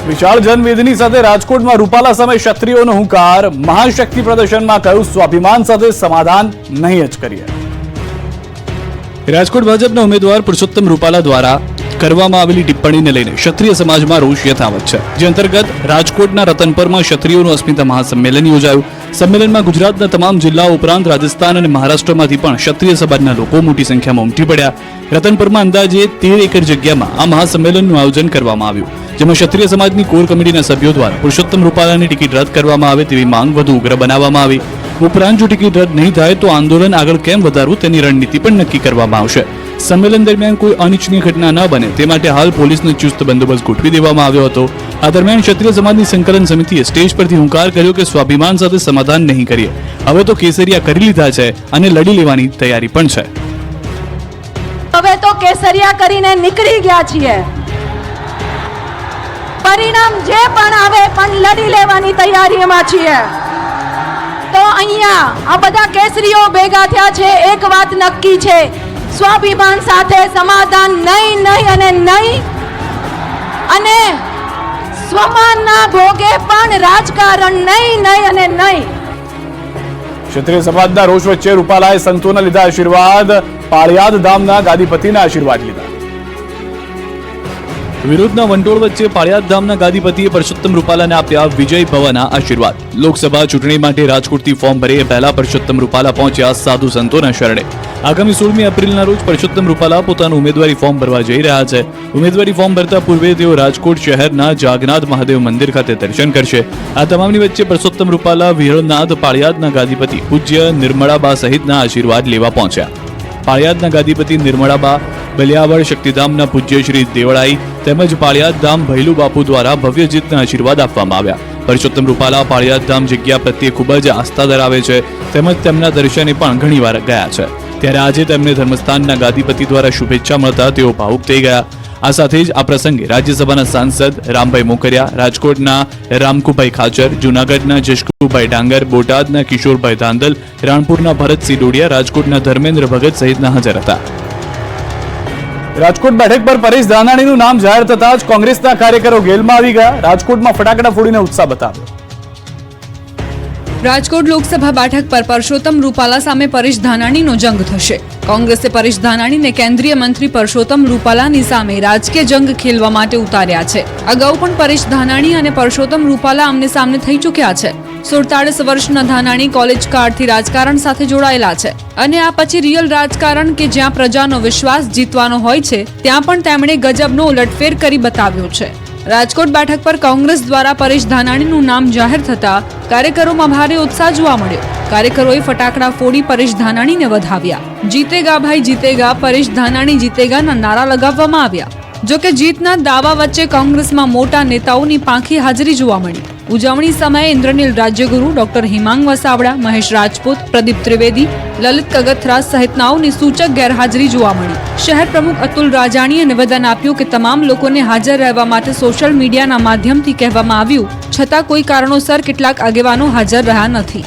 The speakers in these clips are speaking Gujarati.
વિશાળ જનમેદની સાથે રાજકોટમાં રૂપાલા સામે ક્ષત્રિયોનો હુંકાર. મહાશક્તિ પ્રદર્શનમાં કહ્યું સ્વાભિમાન સાથે સમાધાન નહીં જ કરીએ. રાજકોટ ભાજપના ઉમેદવાર પુરુષોત્તમ રૂપાલા દ્વારા કરવામાં આવેલી ટિપ્પણીને લઈને ક્ષત્રિય સમાજમાં રોષ યથાવત છે. જે અંતર્ગત રાજકોટના રતનપરમાં ક્ષત્રિયોનું અસ્મિતા મહાસંમેલન યોજાયું. સંમેલનમાં ગુજરાતના તમામ જિલ્લાઓ ઉપરાંત રાજસ્થાન અને મહારાષ્ટ્રમાંથી પણ ક્ષત્રિય સમાજના લોકો મોટી સંખ્યામાં ઉમટી પડ્યા. રતનપરમાં અંદાજે 13 એકર જગ્યામાં આ મહાસંમેલનનું આયોજન કરવામાં આવ્યું, જેમાં ક્ષત્રિય સમાજની કોર કમિટીના સભ્યો દ્વારા પુરુષોત્તમ રૂપાલાની ટિકિટ રદ કરવામાં આવે તેવી માંગ વધુ ઉગ્ર બનાવવામાં આવી. ઉપરાંત જો ટિકિટ રદ નહીં થાય તો આંદોલન આગળ કેમ વધારવું તેની રણનીતિ પણ નક્કી કરવામાં આવશે. સંમેલન દરમિયાન કોઈ અનિચ્છનીય ઘટના ન બને તે માટે હાલ પોલીસનો ચુસ્ત બંદોબસ્ત ગોઠવી દેવામાં આવ્યો હતો. આ દરમિયાન ક્ષત્રિય સમાજની સંકલન સમિતિએ સ્ટેજ પરથી હુંકાર કર્યો કે સ્વાભિમાન સાથે સમાધાન નહીં કરીએ. હવે તો કેસરિયા કરી લીધા છે અને લડી લેવાની તૈયારી પણ છે. હવે તો કેસરિયા કરીને નીકળી ગયા છીએ. પરિણામ જે પણ આવે પણ લડી લેવાની તૈયારીમાં છીએ. તો અહીંયા આ બધા કેસરીઓ ભેગા થયા છે. એક વાત નક્કી છે, સ્વાભિમાન સાથે સમાધાન નહીં, નહીં અને નહીં. અને સ્વમાનના ભોગે પણ રાજકારણ નહીં, નહીં અને નહીં. ક્ષત્રિય સમાજના રોષ વચ્ચે રૂપાલાએ સંતોના લીધા આશીર્વાદ. પાળિયાદ ધામના ગાદીપતિના આશીર્વાદ લીધા. વિરોધના વંટોળ વચ્ચે પાળિયાદ ધામના ગાદીપતિએ પુરુષોત્તમ રૂપાલાને આપ્યા વિજય ભવના આશીર્વાદ. લોકસભા ચૂંટણી માટે રાજકોટથી ફોર્મ ભરે પહેલા પુરુષોત્તમ રૂપાલા પહોંચ્યા સાધુ સંતોના શરણે. આગામી 16મી એપ્રિલના રોજ પુરુષોત્તમ રૂપાલા પોતાનું ઉમેદવારી ફોર્મ ભરવા જઈ રહ્યા છે. ઉમેદવારી ફોર્મ ભરતા પૂર્વે તેઓ રાજકોટ શહેરના જાગનાથ મહાદેવ મંદિર ખાતે દર્શન કરશે. આ તમામની વચ્ચે પુરુષોત્તમ રૂપાલા વિહળનાથ પાળિયાદના ગાદીપતિ પૂજ્ય નિર્મળાબા સહિતના આશીર્વાદ લેવા પહોંચ્યા. પાળિયાદના ગાદીપતિ નિર્મળાબા, બલિયાવળ શક્તિધામના પૂજ્ય શ્રી દેવળાઈ તેમજ પાળિયાદ ધામ ભૈલુ બાપુ દ્વારા ભવ્ય જીતના આશીર્વાદ આપવામાં આવ્યા. પુરુષોત્તમ રૂપાલા પાળિયાદ ધામ જગ્યા પ્રત્યે ખૂબ જ આસ્થા ધરાવે છે તેમજ તેમના દર્શને પણ ઘણીવાર ગયા છે. ત્યારે આજે તેમને ધર્મસ્થાનના ગાદીપતિ દ્વારા શુભેચ્છા મળતા તેઓ ભાવુક થઈ ગયા. આ સાથે જ આ પ્રસંગે રાજ્યસભાના સાંસદ રામભાઈ મોકરિયા, રાજકોટના રામકુભાઈ ખાચર, જૂનાગઢના જશકુભાઈ ડાંગર, બોટાદના કિશોરભાઈ ધાંધલ, રાણપુરના ભરતસિંહ ડોડિયા, રાજકોટના ધર્મેન્દ્ર ભગત સહિતના હાજર હતા. રાજકોટ બેઠક પર પરેશ ધાનાણીનું નામ જાહેર થતા જ કોંગ્રેસના કાર્યકરો ગેલમાં આવી ગયા. રાજકોટમાં ફટાકડા ફોડીને ઉત્સાહ બતાવ્યો. રાજકોટ લોકસભા બેઠક પર પુરુષોત્તમ રૂપાલા સામે પરેશ ધાનાણીનો જંગ થશે. કોંગ્રેસે પરેશ ધાનાણીને કેન્દ્રીય મંત્રી પુરુષોત્તમ રૂપાલાની સામે રાજકીય જંગ ખેલવા માટે ઉતાર્યા છે. અગાઉ પણ પરેશ ધાનાણી અને પુરુષોત્તમ રૂપાલા આમને સામને થઈ ચૂક્યા છે. 47 વર્ષના ધાનાણી કોલેજ કાળથી રાજકારણ સાથે જોડાયેલા છે અને આ પછી રિયલ રાજકારણ કે જ્યાં પ્રજાનો વિશ્વાસ જીતવાનો હોય છે ત્યાં પણ તેમણે ગજબનો ઉલટફેર કરી બતાવ્યો છે. રાજકોટ બેઠક પર કોંગ્રેસ દ્વારા પરેશ ધાનાણીનું નામ જાહેર થતા કાર્યકરોમાં ભારે ઉત્સાહ જોવા મળ્યો. કાર્યકરોએ ફટાકડા ફોડી પરેશ ધાનાણીને વધાવ્યા. જીતેગા ભાઈ જીતેગા, પરેશ ધાનાણી જીતેગાના નારા લગાવવામાં આવ્યા. જોકે જીતના દાવા વચ્ચે કોંગ્રેસમાં મોટા નેતાઓની પાંખી હાજરી જોવા મળી. ઉજવણી સમયે ઇન્દ્રનીલ રાજ્યગુરુ, ડોક્ટર હિમાંગ વસાવડા, મહેશ રાજપૂત, પ્રદીપ ત્રિવેદી, લલિત કગથરા સહિતનાઓની સૂચક ગેરહાજરી જોવા મળી. શહેર પ્રમુખ અતુલ રાજાણીએ નિવેદન આપ્યું કે તમામ લોકોને હાજર રહેવા માટે સોશિયલ મીડિયાના માધ્યમથી કહેવામાં આવ્યું, છતાં કોઈ કારણોસર કેટલાક આગેવાનો હાજર રહ્યા નથી.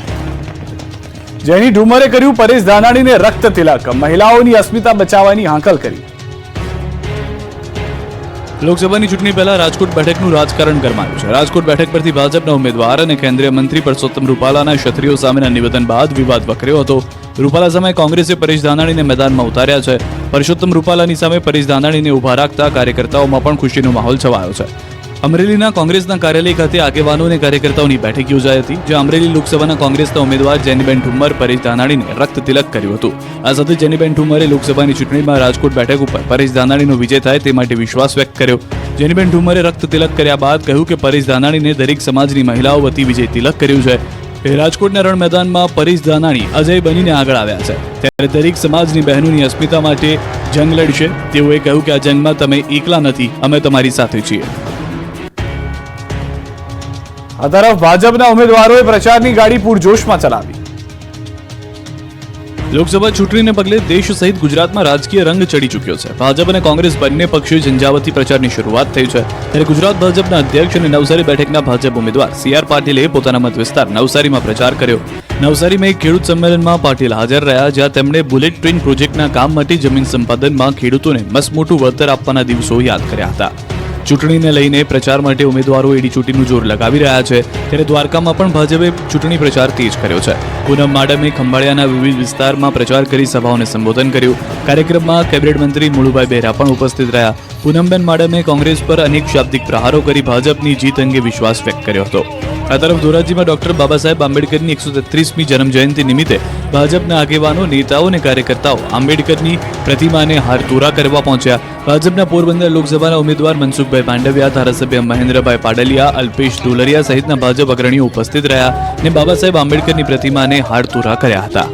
જેની ઢુમરે કર્યું પરેશ ધાનાણીને રક્ત તિલક. મહિલાઓની અસ્મિતા બચાવવાની હાંકલ કરી. લોકસભાની ચૂંટણી પહેલા રાજકોટ બેઠકનું રાજકારણ ગરમાયું છે. રાજકોટ બેઠક પરથી ભાજપના ઉમેદવાર અને કેન્દ્રીય મંત્રી પુરુષોત્તમ રૂપાલાના ક્ષત્રિયો સામેના નિવેદન બાદ વિવાદ વકર્યો હતો. રૂપાલા સામે કોંગ્રેસે પરેશ ધાનાણીને મેદાનમાં ઉતાર્યા છે. પુરુષોત્તમ રૂપાલાની સામે પરેશ ધાનાણીને ઉભા રાખતા કાર્યકર્તાઓમાં પણ ખુશીનો માહોલ છવાયો છે. અમરેલીના કોંગ્રેસના કાર્યાલય ખાતે આગેવાનો અને કાર્યકર્તાઓની બેઠક યોજાઈ હતી, જ્યાં અમરેલી લોકસભાના કોંગ્રેસના ઉમેદવાર જેનીબેન ઠુમ્મર પરેશ ધાનાણીને રક્ત તિલક કર્યું હતું. આ સાથે જેનીબેન ઠુમ્મરે લોકસભાની ચૂંટણીમાં રાજકોટ બેઠક ઉપર પરેશ ધાનાણીનો વિજય થાય તે માટે વિશ્વાસ વ્યક્ત કર્યો. જેનીબેન ઠુમ્મરે રક્ત તિલક કર્યા બાદ કહ્યું કે પરેશ ધાનાણીને દરેક સમાજની મહિલાઓ વતી વિજય તિલક કર્યું છે. રાજકોટના રણ મેદાનમાં પરેશ ધાનાણી અજય બનીને આગળ આવ્યા છે. ત્યારે દરેક સમાજની બહેનોની અસ્મિતા માટે જંગ લડશે. તેઓએ કહ્યું કે આ જંગમાં તમે એકલા નથી, અમે તમારી સાથે છીએ. આ તરફ ભાજપના ઉમેદવારોએ પ્રચારની ગાડી પૂરજોશમાં ચલાવી. લોકસભા ચૂંટણીને પગલે દેશ સહિત ગુજરાતમાં રાજકીય રંગ ચડી ચૂક્યો છે. ભાજપ અને કોંગ્રેસ બંને પક્ષે ઝંઝાવતી પ્રચારની શરૂઆત થઈ છે. ત્યારે ગુજરાત ભાજપના અધ્યક્ષ અને નવસારી બેઠકના ભાજપ ઉમેદવાર CR પાટીલે પોતાના મત વિસ્તાર નવસારીમાં પ્રચાર કર્યો. નવસારીમાં એક ખેડૂત સંમેલનમાં પાટીલ હાજર રહ્યા, જ્યાં તેમણે બુલેટ ટ્રેન પ્રોજેક્ટના કામ માટે જમીન સંપાદનમાં ખેડૂતોને મસમોટું વળતર આપવાના દિવસો યાદ કર્યા હતા. ચૂંટણીને લઈને પ્રચાર માટે ઉમેદવારો એડીચોટીનું જોર લગાવી રહ્યા છે, ત્યારે દ્વારકામાં પણ ભાજપે ચૂંટણી પ્રચાર તેજ કર્યો છે. પૂનમ માડમે ખંભાળિયાના વિવિધ વિસ્તારમાં પ્રચાર કરી સભાઓને સંબોધન કર્યું. કાર્યક્રમમાં કેબિનેટ મંત્રી મુળુભાઈ બેરા પણ ઉપસ્થિત રહ્યા. પૂનમબેન માડમે કોંગ્રેસ પર અનેક શાબ્દિક પ્રહારો કરી ભાજપની જીત અંગે વિશ્વાસ વ્યક્ત કર્યો હતો. આ તરફ ધોરાજીમાં ડોક્ટર બાબા સાહેબ આંબેડકરની 133મી જન્મજયંતિ નિમિત્તે ભાજપના આગેવાનો, નેતાઓ અને કાર્યકર્તાઓ આંબેડકરની પ્રતિમાને હારતોરા કરવા પહોંચ્યા. ભાજપના પોરબંદર લોકસભાના ઉમેદવાર મનસુખભાઈ માંડવિયા, ધારાસભ્ય મહેન્દ્રભાઈ પાડલિયા, અલ્પેશ ડોલરિયા સહિતના ભાજપ અગ્રણીઓ ઉપસ્થિત રહ્યા અને બાબા સાહેબ આંબેડકરની પ્રતિમાને હારતોરા કર્યા હતા.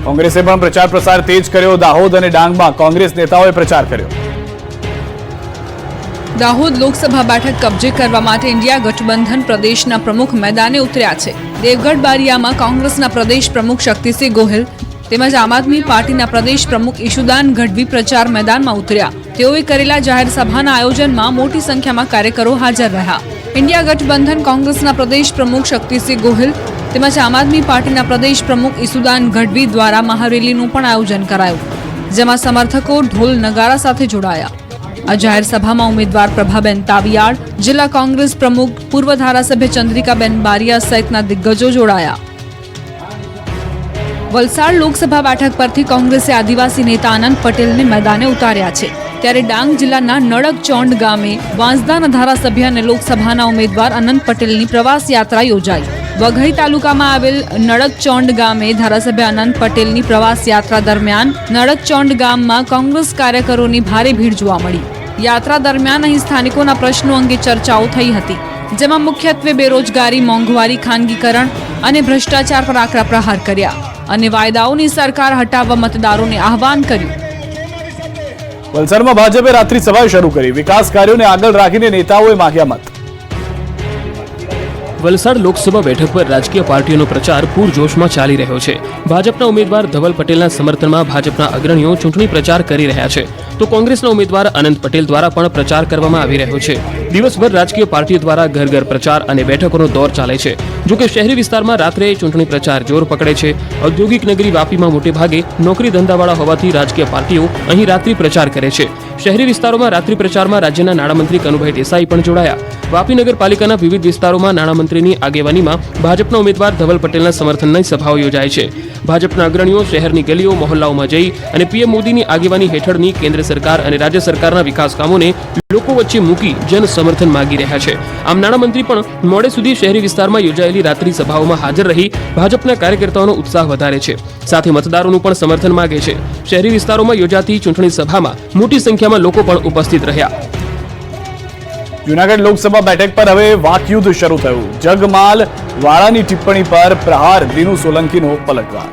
કોંગ્રેસે પણ પ્રચાર પ્રસાર તેજ કર્યો. દાહોદ અને ડાંગમાં કોંગ્રેસ નેતાઓએ પ્રચાર કર્યો. દાહોદ લોકસભા બેઠક કબજે કરવા માટે ઇન્ડિયા ગઠબંધન પ્રદેશના પ્રમુખ મેદાને ઉતર્યા છે. દેવગઢ બારિયામાં કોંગ્રેસના પ્રદેશ પ્રમુખ શક્તિસિંહ ગોહિલ તેમજ આમ આદમી પાર્ટીના પ્રદેશ પ્રમુખ ઈશુદાન ગઢવી પ્રચાર મેદાનમાં ઉતર્યા. તેઓએ કરેલા જાહેર સભાના આયોજનમાં મોટી સંખ્યામાં કાર્યકરો હાજર રહ્યા. ઇન્ડિયા ગઠબંધન કોંગ્રેસના પ્રદેશ પ્રમુખ શક્તિસિંહ ગોહિલ તેમજ આમ આદમી પાર્ટીના પ્રદેશ પ્રમુખ ઈશુદાન ગઢવી દ્વારા મહારેલીનું પણ આયોજન કરાયું, જેમાં સમર્થકો ઢોલ નગારા સાથે જોડાયા. આ જાહેર સભામાં ઉમેદવાર પ્રભાબેન તાવિયાડ, જિલ્લા કોંગ્રેસ પ્રમુખ, પૂર્વ ધારાસભ્ય ચંદ્રિકાબેન બારિયા સહિતના દિગ્ગજો જોડાયા. વલસાડ લોકસભા બેઠક પરથી કોંગ્રેસે આદિવાસી નેતા આનંદ પટેલને મેદાને ઉતાર્યા છે. ત્યારે ડાંગ જિલ્લાના નડગચોંડ ગામે વાંસદાના ધારાસભ્ય અને લોકસભાના ઉમેદવાર અનંત પટેલની પ્રવાસ યાત્રા યોજાઈ. વઘઈ તાલુકામાં આવેલ નડગચોંડ ગામે ધારાસભ્ય અનંત પટેલની પ્રવાસ યાત્રા દરમિયાન નડગચોંડ ગામમાં કોંગ્રેસ કાર્યકરોની ભારે ભીડ જોવા મળી. યાત્રા દરમિયાન અહીં સ્થાનિકોના પ્રશ્નો અંગે ચર્ચાઓ થઈ હતી, જેમાં મુખ્યત્વે બેરોજગારી, મોંઘવારી, ખાનગીકરણ અને ભ્રષ્ટાચાર પર આકરા પ્રહાર કર્યા અને વાયદાઓની સરકાર હટાવવા મતદારોને આહવાન કર્યું. વલસાડમાં ભાજપે રાત્રિ સભા શરૂ કરી. વિકાસ કાર્યોને આગળ રાખીને નેતાઓએ માંગ્યા મત. વલસાડ લોકસભા બેઠક પર રાજકીય પાર્ટીઓનો પ્રચાર પૂરજોશમાં ચાલી રહ્યો છે. ભાજપના ઉમેદવાર ધવલ પટેલના સમર્થનમાં ભાજપના અગ્રણીઓ ચૂંટણી પ્રચાર કરી રહ્યા છે, તો કોંગ્રેસના ઉમેદવાર અનંત પટેલ દ્વારા પણ પ્રચાર કરવામાં આવી રહ્યો છે. દિવસભર રાજકીય પાર્ટીઓ દ્વારા ઘર ઘર પ્રચાર અને બેઠકોનો દોર ચાલે છે. જોકે શહેરી વિસ્તારમાં રાત્રે ચૂંટણી પ્રચાર જોર પકડે છે. ઔદ્યોગિક નગરી વાપીમાં મોટે ભાગે નોકરી ધંધાવાળા હોવાથી રાજકીય પાર્ટીઓ અહીં રાત્રિ પ્રચાર કરે છે. શહેરી વિસ્તારોમાં રાત્રિ પ્રચારમાં રાજ્યના નાણામંત્રી કનુભાઈ દેસાઈ પણ જોડાયા. વાપી નગરપાલિકાના વિવિધ વિસ્તારોમાં નાણામંત્રીની આગેવાનીમાં ભાજપના ઉમેદવાર ધવલ પટેલના સમર્થનની સભાઓ યોજાય છે. ભાજપના અગ્રણીઓ શહેરની ગલીઓ મહોલ્લાઓમાં જઈ અને પીએમ મોદીની આગેવાની હેઠળની કેન્દ્ર સરકાર અને રાજ્ય સરકારના વિકાસ કામોને લોકો વચ્ચે મૂકી જન સમર્થન માંગી રહ્યા છે. આમ નાણામંત્રી પણ મોડે સુધી શહેરી વિસ્તારમાં યોજાયેલી રાત્રિ સભાઓમાં હાજર રહી ભાજપના કાર્યકર્તાઓનો ઉત્સાહ વધારે છે, સાથે મતદારોનું પણ સમર્થન માંગે છે. શહેરી વિસ્તારોમાં યોજાતી ચૂંટણી સભામાં મોટી સંખ્યામાં લોકો પણ ઉપસ્થિત રહ્યા. જૂનાગઢ લોકસભા બેઠક પર હવે વાકયુદ્ધ શરૂ થયું. જગમાલ વાળાની ટિપ્પણી પર પ્રહાર. દિનુ સોલંકીનો પલટવાર.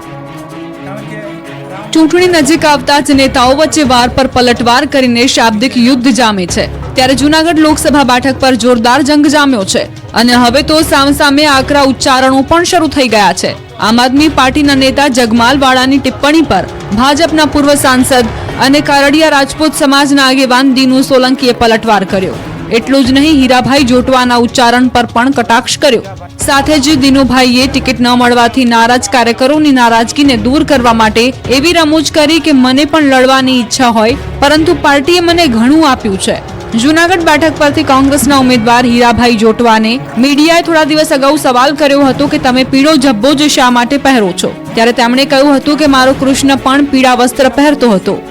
ચૂંટણી નજીક આવતા જ નેતાઓ વચ્ચે વાર પર પલટવાર કરીને શાબ્દિક યુદ્ધ જામે છે. ત્યારે જૂનાગઢ લોકસભા બેઠક પર જોરદાર જંગ જામ્યો છે અને હવે તો સામસામે આકરા ઉચ્ચારણો પણ શરૂ થઈ ગયા છે. આમ આદમી પાર્ટીના નેતા જગમાલ વાળાની ટિપ્પણી પર ભાજપના પૂર્વ સાંસદ અને કારડિયા રાજપૂત સમાજના આગેવાન દિનુ સોલંકીએ પલટવાર કર્યો. એટલું જ નહીં, હીરાભાઈ જોટવાના ઉચ્ચારણ પર પણ કટાક્ષ કર્યો. સાથે જ દિનુભાઈએ ટિકિટ ન મળવાથી નારાજ કાર્યકરોની નારાજગીને દૂર કરવા માટે એવી રમૂજ કરી કે મને પણ લડવાની ઈચ્છા હોય, પરંતુ પાર્ટીએ મને ઘણું આપ્યું છે. જૂનાગઢ બેઠક પરથી કોંગ્રેસના ઉમેદવાર હીરાભાઈ જોટવાને મીડિયાએ થોડા દિવસ અગાઉ સવાલ કર્યો હતો કે તમે પીળો જબ્બો જ શા માટે પહેરો છો? ત્યારે તેમણે કહ્યું હતું કે મારો કૃષ્ણ પણ પીળા વસ્ત્ર પહેરતો હતો.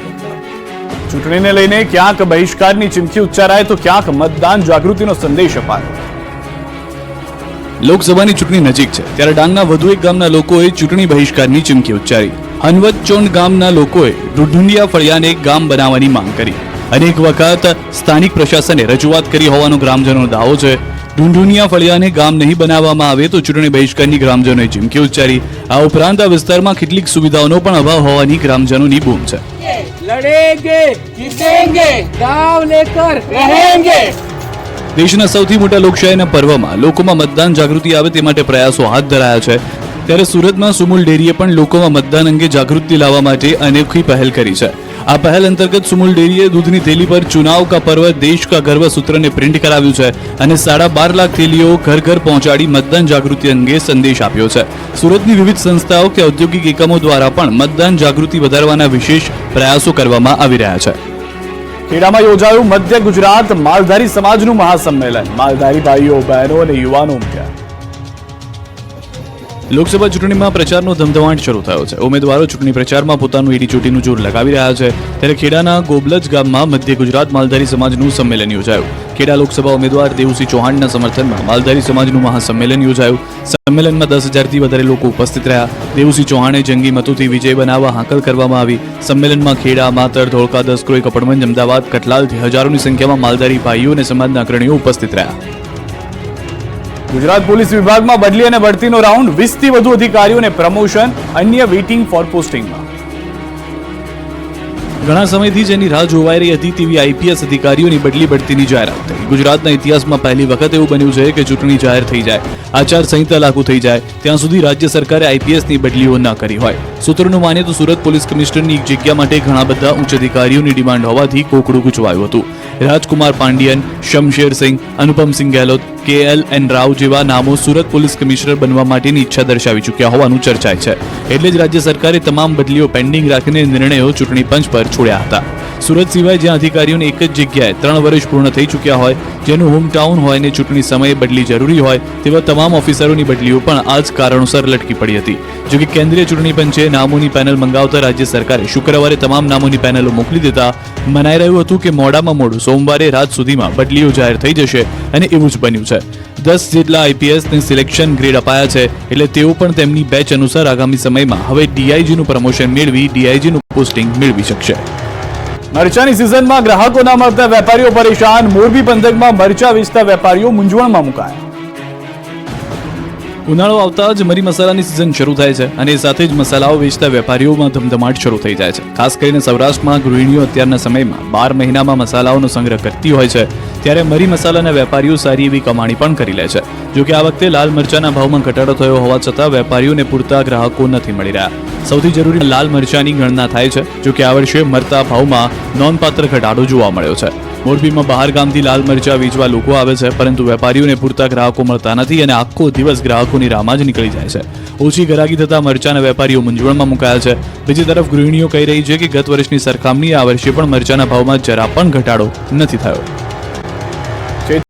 ચૂંટણીને લઈને ક્યાંક બહિષ્કારની ચીમકી ઉચ્ચારાય તો ક્યાંક મતદાન જાગૃતિનો સંદેશ અપાયો. લોકસભાની ચૂંટણી નજીક છે, ત્યારે ડાંગના વધુ એક ગામના લોકોએ ચૂંટણી બહિષ્કારની ચીમકી ઉચ્ચારી. હનવતચોંડ ગામના લોકોએ ઢુંઢુંડિયા ફળિયાને ગામ બનાવવાની માંગ કરી. અનેક વખત સ્થાનિક પ્રશાસને રજૂઆત કરી હોવાનો ગ્રામજનોનો દાવો છે. ઢુંઢુનિયા ફળિયાને ગામ નહીં બનાવવામાં આવે તો ચૂંટણી બહિષ્કારની ગ્રામજનોએ ચીમકી ઉચ્ચારી. આ ઉપરાંત આ વિસ્તારમાં કેટલીક સુવિધાઓનો પણ અભાવ હોવાની ગ્રામજનોની બૂમ છે. લડેંગે, જીતેંગે, ગાંવ લેકર રહેંગે. દેશના સૌથી મોટા લોકશાહીના પર્વમાં લોકોમાં મતદાન જાગૃતિ આવે તે માટે પ્રયાસો હાથ ધરાયા છે. ત્યારે સુરતમાં સુમુલ ડેરીએ પણ લોકોમાં મતદાન અંગે જાગૃતિ લાવવા માટે અનોખી પહેલ કરી છે. આ પહેલ અંતર્ગત સુમુલ ડેરીએ દૂધની થેલી પર ચુનાવ કા પર્વ દેશ કા ગર્વ સૂત્રને પ્રિન્ટ કરાવ્યું છે અને 12.5 લાખ થેલીઓ ઘર ઘર પહોંચાડી મતદાન જાગૃતિ અંગે સંદેશ આપ્યો છે. સુરતની વિવિધ સંસ્થાઓ કે ઔદ્યોગિક એકમો દ્વારા પણ મતદાન જાગૃતિ વધારવાના વિશેષ પ્રયાસો કરવામાં આવી રહ્યા છે. ખેડામાં યોજાયું મધ્ય ગુજરાત માલધારી સમાજનું મહાસંમેલન. માલધારી ભાઈઓ બહેનો અને યુવાનો ઉમટ્યા. લોકસભા ચૂંટણીમાં પ્રચારનો ધમધમાટ શરૂ થયો છે. ઉમેદવારો ચૂંટણી પ્રચારમાં પોતાનું એડીચોટીનું જોર લગાવી રહ્યા છે. ત્યારે ખેડાના ગોબલજ ગામમાં મધ્ય ગુજરાત માલધારી સમાજનું સંમેલન યોજાયું. ખેડા લોકસભા ઉમેદવાર દેવુસિંહ ચૌહાણના સમર્થનમાં માલધારી સમાજનું મહાસંમેલન યોજાયું. સંમેલનમાં 10,000થી વધારે લોકો ઉપસ્થિત રહ્યા. દેવુસિંહ ચૌહાણે જંગી મતોથી વિજય બનાવવા હાકલ કરવામાં આવી. સંમેલનમાં ખેડા, માતર, ધોળકા, દસક્રોઈ, કપડવંજ, અમદાવાદ, કઠલાલથી હજારોની સંખ્યામાં માલધારી ભાઈઓ અને સમાજના અગ્રણીઓ ઉપસ્થિત રહ્યા. ગુજરાત પોલીસ વિભાગમાં બદલી અને બઢતીનો રાઉન્ડ. 20થી વધુ અધિકારીઓને પ્રમોશન, અન્ય વેઇટિંગ ફોર પોસ્ટિંગમાં. ઘણા સમયથી જેની રાહ જોવાઈ રહી હતી તેવી આઈપીએસ અધિકારીઓની બદલી બઢતીની જાહેરાત થઈ. ગુજરાતના ઇતિહાસમાં પહેલી વખત એવું બન્યું છે કે ચૂંટણી જાહેર થઈ જાય, આચારસંહિતા લાગુ થઈ જાય ત્યાં સુધી રાજ્ય સરકારે આઈપીએસની બદલીઓ ન કરી હોય. સૂત્રોનું માનીએ તો સુરત પોલીસ કમિશનરની એક જગ્યા માટે ઘણા બધા ઉચ્ચ અધિકારીઓની ડિમાન્ડ હોવાથી કોકડું ગૂંચવાયું હતું. રાજકુમાર પાંડિયન, શમશેરસિંહ, અનુપમસિંહ ગેહલોત, KLN રાવ જેવા નામો સુરત પોલીસ કમિશનર બનવા માટેની ઈચ્છા દર્શાવી ચૂક્યા હોવાનું ચર્ચાય છે. એટલે જ રાજ્ય સરકારે તમામ બદલીઓ પેન્ડિંગ રાખીને નિર્ણયો ચૂંટણી પંચ પર છોડ્યા હતા. સુરત સિવાય જ્યાં અધિકારીઓને એક જ જગ્યાએ 3 વર્ષ પૂર્ણ થઈ ચૂક્યા હોય, જેનું હોમટાઉન હોય ને ચૂંટણી સમયે બદલી જરૂરી હોય તેવા તમામ ઓફિસરોની બદલીઓ પણ આ જ કારણોસર લટકી પડી હતી. જોકે કેન્દ્રીય ચૂંટણી પંચે નામોની પેનલ મંગાવતા રાજ્ય સરકારે શુક્રવારે તમામ નામોની પેનલો મોકલી દેતા મનાઈ રહ્યું હતું કે મોડામાં મોડું સોમવારે રાત સુધીમાં બદલીઓ જાહેર થઈ જશે અને એવું જ બન્યું છે. 10 જેટલા આઈપીએસને સિલેક્શન ગ્રેડ અપાયા છે. એટલે તેઓ પણ તેમની બેચ અનુસાર આગામી સમયમાં હવે ડીઆઈજીનું પ્રમોશન મેળવી ડીઆઈજીનું પોસ્ટિંગ મેળવી શકશે. મરચાની સિઝનમાં ગ્રાહકો ના મળતા વેપારીઓ પરેશાન. મોરબી પંથકમાં મરચા વેચતા વેપારીઓ મૂંઝવણમાં મુકાયા. ઉનાળો આવતા જ મરી મસાલાની સિઝન શરૂ થાય છે અને એ સાથે જ મસાલાઓ વેચતા વેપારીઓમાં ધમધમાટ શરૂ થઈ જાય છે. ખાસ કરીને સૌરાષ્ટ્રમાં ગૃહિણીઓ અત્યારના સમયમાં 12 મહિનામાં મસાલાઓનો સંગ્રહ કરતી હોય છે. ત્યારે મરી મસાલાના વેપારીઓ સારી એવી કમાણી પણ કરી લે છે. જોકે આ વખતે લાલ મરચાના ભાવમાં ઘટાડો થયો હોવા છતાં વેપારીઓને પૂરતા ગ્રાહકો નથી મળી રહ્યા. સૌથી જરૂરી લાલ મરચાની ગણના થાય છે. જોકે આ વર્ષે મરતા ભાવમાં નોંધપાત્ર ઘટાડો જોવા મળ્યો છે. મોરબીમાં બહાર ગામથી લાલ મરચા વેચવા લોકો આવે છે, પરંતુ વેપારીઓને પૂરતા ગ્રાહકો મળતા નથી અને આખો દિવસ ગ્રાહકોની રાહમાં જ નીકળી જાય છે. ઓછી ગરાગી થતા મરચાના વેપારીઓ મૂંઝવણમાં મુકાયા છે. બીજી તરફ ગૃહિણીઓ કહી રહી છે કે ગત વર્ષની સરખામણીએ આ વર્ષે પણ મરચાના ભાવમાં જરા પણ ઘટાડો નથી થયો.